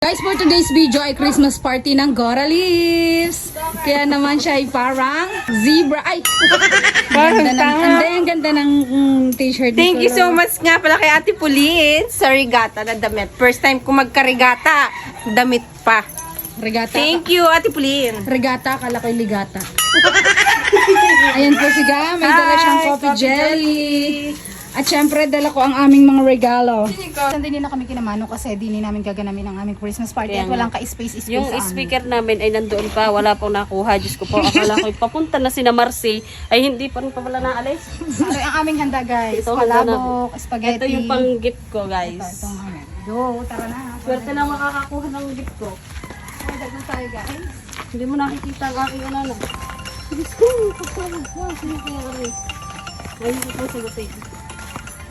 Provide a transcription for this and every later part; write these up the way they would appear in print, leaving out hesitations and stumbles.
Guys, for today's video ay Christmas party ng Gora Lips. Kaya naman siya ay parang zebra. Ay! Parang tanga. Ang ganda ng t-shirt. Thank you so much nga pala kay Ate Pulin sa regata na damit. First time ko magka-regata, damit pa. Regata. Thank you, Ate Pulin. Regata, akala ko'y ligata. Ayan po siya. May dala siyang coffee jelly. At syempre, dala ko ang aming mga regalo. Hindi na kami kinamano kasi di namin gaganamin ang aming Christmas party at walang ka-space Yung sa amin. speaker namin ay nandoon pa, wala pong nakuha. Diyos ko po, akala ko papunta na sina Marcy, ay hindi pa rin pa wala naalis. Ito ang aming handa, guys. Ito, handa Palabok, spaghetti. Ito yung pang gift ko, guys. Ito ang amin. Go, tara na. Swerte na makakakuha ng gift ko. Dagdag na tayo, guys. Hindi mo nakikita ang aking ano. Diyos ko, pagpawag ko. Sino kaya kami? Ngayon ko po sagutin.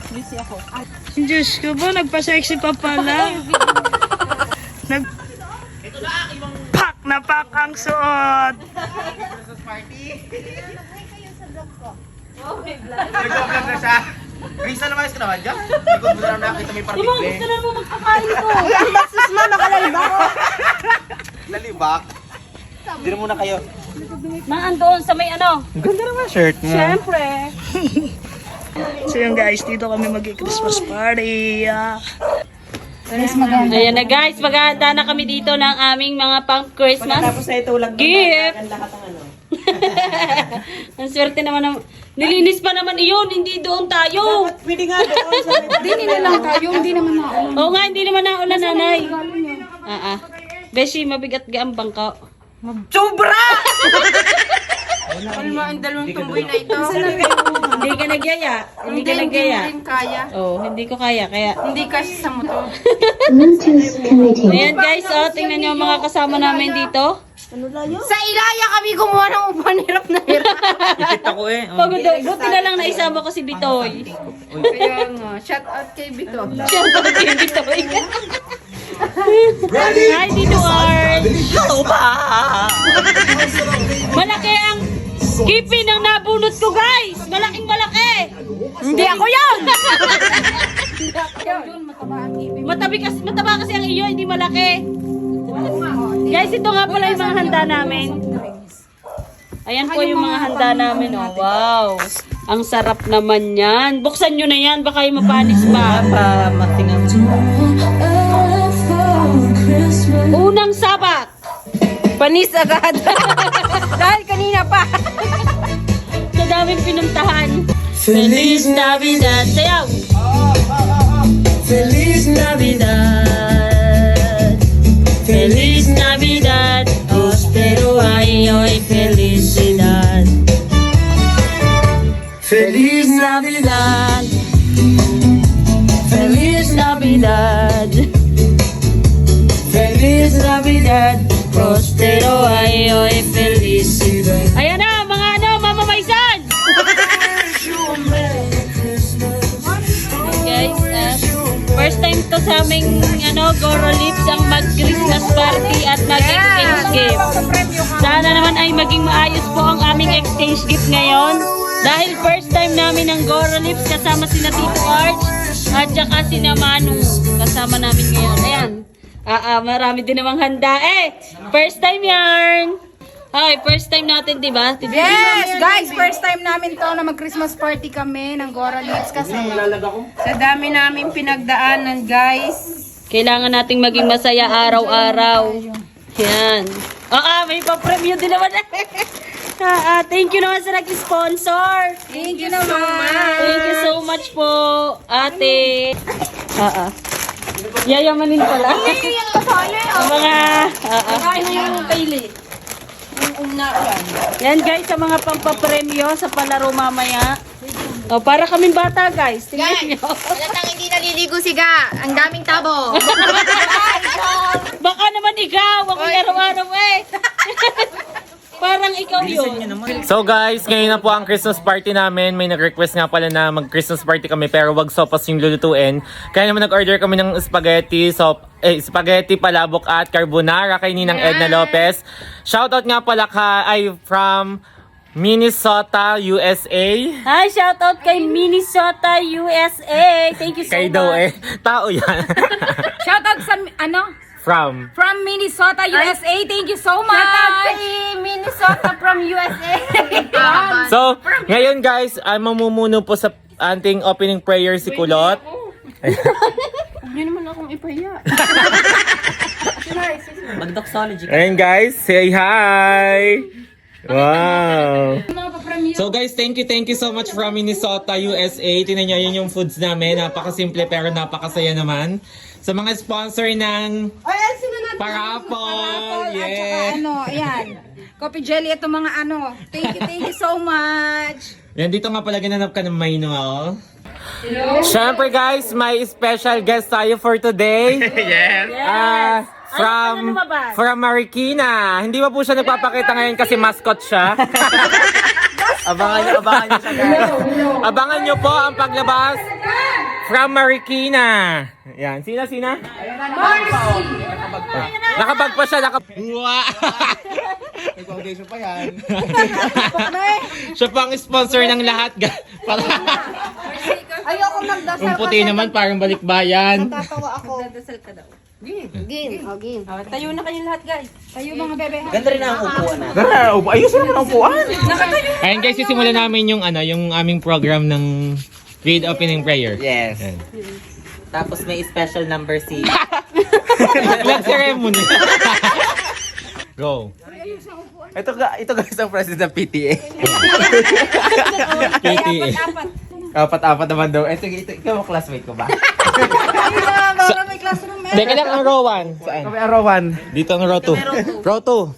Busy ako. Diyos ko po, nagpa-sexy pa pala. Pak na pak ang suot. Nag-vlog na siya. Risa naman yung naman dyan. Hindi ko muna naman nakita may Di ba, particle. gusto na mo magpakain ko. Sus ma, nakalalba ko. Lalibak. Hindi na muna kayo. Naandoon sa may ano. Ang ganda naman shirt mo. Siyempre. So yun guys, dito kami mag-Christmas party. Guys, maganda. Ayan na guys, maghahanda na kami dito ng aming mga pang-Christmas na ito, walang gift. lahat ng ano. Ang swerte naman ng... Nilinis pa naman iyon, hindi doon tayo. Pwede nga doon sa Hindi na lang tayo, hindi naman naulan. Oo nga, hindi naman naulan, nanay. Beshi, mabigat ga ang bangka. Sobra! Palma ang dalawang tumboy na ito. Hindi ka nagyaya. Hindi ka nagyaya. Hindi kaya. Oh, hindi ko kaya. Kaya, Hindi kasi sa motor. ayan guys, oh, tingnan nyo ang mga kasama namin dito. Sa Ilaya kami gumawa ng upan, hirap na hirap. Ipit ako eh. Pagod, buti na lang naisama ko si Bitoy. Kaya nga, shout out kay Bito. Siya ang kay Bitoy. Hi, Tito Art. Hello pa! Malaki ang kipi ng nabunot ko, guys. Malaking malaki. Hindi ako yun! Mataba kasi ang iyo, hindi malaki. Guys, ito nga pala yung mga handa namin. Ayan po yung mga handa namin. Oh, wow. Ang sarap naman yan. Buksan nyo na yan. Baka yung mapanis pa. Unang sabat. Panis agad. Dahil kanina pa. Sa daming pinuntahan. Feliz Navidad. Sayaw. Feliz Navidad. Feliz Navidad. Prospero año y felicidad. Feliz Navidad. Feliz Navidad. Feliz Navidad. Prospero año y felicidad. Ayan na, mga ano, mamamaysan! Guys, first time to sa aming Gora Lips ang mag-Christmas party at mag-exchange gift. Sana naman ay maging maayos po ang aming exchange gift ngayon. Dahil first time namin ng Gora Lips kasama sina Tito Arch at saka sina Manu kasama namin ngayon. Ayan. Marami din namang handa. First time yarn. Ay, first time natin, di ba? Yes, guys, first time namin to na mag-Christmas party kami ng Gora Lips kasi Sa dami namin pinagdaanan, guys. Kailangan nating maging masaya araw-araw. Yan. May pa-premyo din naman. Thank you naman sa nag-sponsor. thank you naman. Thank you so much po, ate. Yayamanin pala. Ang mga, yan guys, sa mga pampapremyo sa palaro mamaya. Para kaming bata guys. Tingnan nyo. Halatang hindi naliligo siga. Ang daming tabo. Baka naman ikaw. Ako araw-araw Parang ikaw yun. So guys, ngayon na po ang Christmas party namin. May nag-request nga pala na mag-Christmas party kami pero wag sopas yung lulutuin. Kaya naman nag-order kami ng spaghetti, spaghetti, palabok at carbonara kay Ninang Edna Lopez. Shoutout nga pala from Minnesota, USA. Hi, shoutout kay Minnesota, USA. Thank you so Kay much. daw tao yan. Shoutout sa, From Minnesota, USA. Thank you so much. Minnesota from USA. So, ngayon guys, ay mamumuno po sa ating opening prayer si Kulot. Hindi naman akong ipaya. Ayan guys, say hi! Wow! So guys, thank you so much from Minnesota, USA. Tingnan nyo, yun yung foods namin. Napakasimple pero napakasaya naman. Sa mga sponsor ng Parapol. At saka Yeah. ayan. Coffee jelly, ito mga Thank you so much. Yan, dito nga pala ginanap ka ng Maino, oh. Siyempre guys, may special guest tayo for today. Yes. From Marikina. Hindi pa po siya nagpapakita ngayon kasi mascot siya. abangan nyo siya guys. Abangan nyo po ang paglabas from Marikina. Yan. Sina? Nakabag pa siya. Foundation pa yan. Siya pang sponsor ng lahat. Ayoko magdasal. Yung puti naman parang balikbayan. Tatawa ako. Tayo na kayo lahat, guys. Tayo mga bebe. Ganda rin ang upuan na. Ayusin mo ang upuan. Ayun guys, sisimulan namin yung yung aming program ng read opening prayer. Yes. Ayan. Tapos may special number si... Flag ceremony. Go. Ito guys ang president ng PTA. KTA. Apat naman daw. Ikaw ang classmate ko ba? Para may classroom. Teka lang ang row 1. Saan? Kami ang Rowan. Dito ang row 2. Row 2.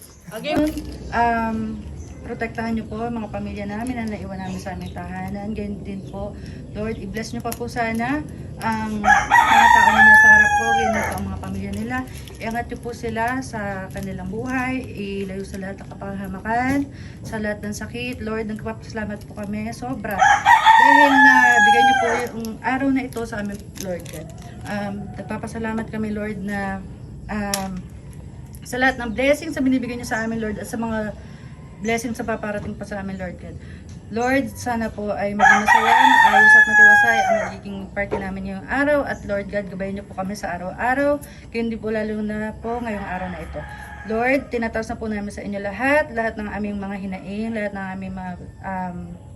Protektahan niyo po mga pamilya namin na naiwan namin sa aming tahanan. Ganyan din po, Lord, i-bless niyo pa po sana ang mga tao na nasa harap ko, ganyan po ang mga pamilya nila. Iangat niyo po sila sa kanilang buhay, ilayo sa lahat ng kapahamakan, sa lahat ng sakit. Lord, nagpapasalamat po kami sobra. Dahil na bigyan niyo po yung araw na ito sa amin, Lord God. Nagpapasalamat kami, Lord, na sa lahat ng blessings na binibigyan niyo sa amin, Lord, at sa mga blessings sa paparating pa sa amin, Lord God. Lord, sana po ay maging masaya, maayos at matiwasay ang magiging party namin ngayong araw. At Lord God, gabayan niyo po kami sa araw-araw. Kaya hindi po lalo na po ngayong araw na ito. Lord, tinataas na po namin sa inyo lahat ng aming mga hinaing, lahat ng aming mga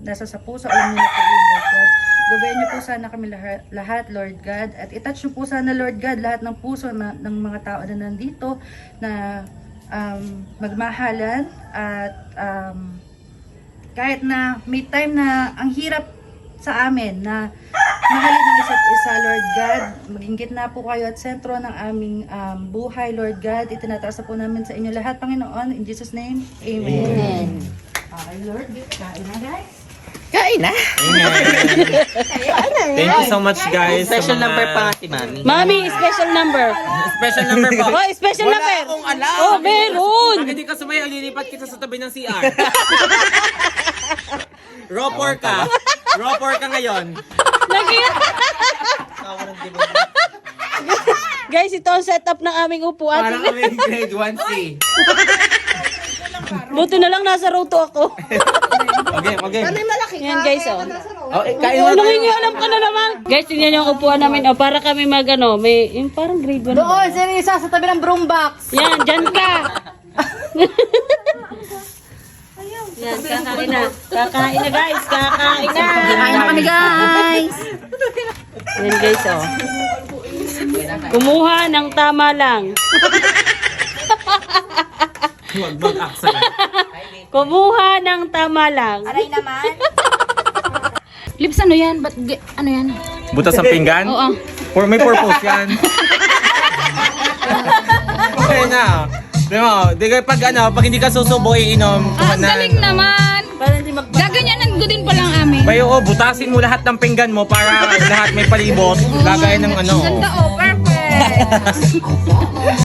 nasa sa puso. Alam niyo na po yun, Lord God. Gabayan niyo po sana kami lahat, Lord God. At itouch niyo po sana, Lord God, lahat ng puso ng mga tao na nandito na magmahalan at kahit na may time na ang hirap sa amin na mahalin ng isa't isa, Lord God, maging gitna po kayo at sentro ng aming buhay, Lord God. Itinataas na po namin sa inyo lahat, Panginoon. In Jesus' name, Amen. Okay, Lord, kain na guys. Kain na! Thank you so much guys. Special number pa nga si Mami. Mami, special number. Special number po. Oh, special Wala number. akong alam. Oh, meron. Pag hindi ka sumayaw, lilipat kita sa tabi ng CR. Raw 4 ka. Raw 4 ka ngayon. Guys, ito ang setup ng aming upuan. Parang kami grade 1C. Buti na lang nasa row 2 ako. Okay. Yan guys, oh. Oh, kain na tayo. Nangingialam ka na naman. Guys, tingnan niyo ang upuan namin. Oh, para kami may yung parang grade 1. Doon, Serisa, sa tabi ng broom box. Yan, dyan ka. Yan, kakain na. Kakain na guys, kakain na. Kain na kami, guys. Yan guys, oh. Kumuha ng tama lang. Huwag mag-aksa. Kumuha ng tama lang. Aray naman. Lips, ano yan? Ano yan? Butas ng pinggan? Oo. May purpose yan. Okay na. Pag hindi ka susubo, iinom. Ang galing naman. Para hindi Gaganyanan ko din pala ang amin. Oo, butasin mo lahat ng pinggan mo para lahat may palibot. Lagay ng Ganda, oh, perfect.